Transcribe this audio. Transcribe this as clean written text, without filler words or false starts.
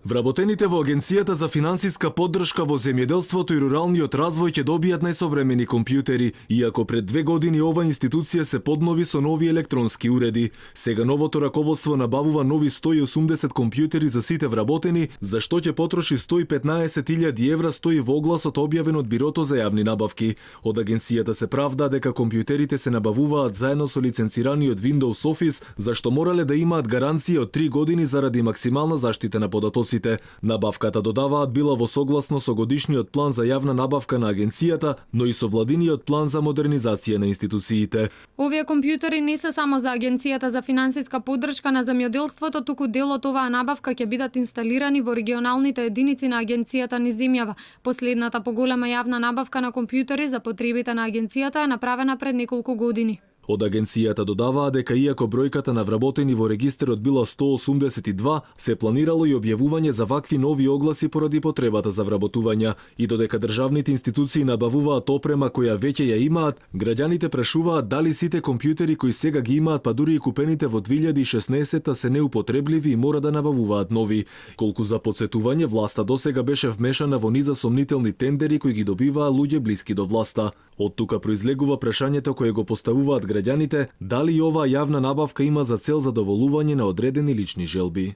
Вработените во Агенцијата за финансиска поддршка во земјоделството и руралниот развој ќе добијат најсовремени компјутери, иако пред 2 години ова институција се поднови со нови електронски уреди. Сега новото раководство набавува нови 180 компјутери за сите вработени, за што ќе потроши 115.000 евра, стои во огласот објавен од Бирото за јавни набавки. Од агенцијата се правда дека компјутерите се набавуваат заедно со лиценцираниот Windows Office, зашто морале да имаат гаранција од 3 години заради максимална заштита на податоците. Набавката, додаваат, била во согласно со годишниот план за јавна набавка на агенцијата, но и со владиниот план за модернизација на институциите. Овие компјутери не се само за Агенцијата за финансиска поддршка на земјоделството, туку дел од оваа набавка ќе бидат инсталирани во регионалните единици на агенцијата низ земјава. Последната поголема јавна набавка на компјутери за потребите на агенцијата е направена пред неколку години. Од агенцијата додаваа дека иако бројката на вработени во регистерот била 182, се планирало и објавување за вакви нови огласи поради потребата за вработувања, и додека државните институции набавуваат опрема која веќе ја имаат, граѓаните прашуваат дали сите компјутери кои сега ги имаат, па дури и купените во 2016 се неупотребливи и мора да набавуваат нови. Колку за подсетување, власта досега беше вмешана во низа сомнителни тендери кои ги добиваа луѓе блиски до власта. Од тука произлегува прашањето кое го поставуваат граѓаните, дали и оваа јавна набавка има за цел задоволување на одредени лични желби.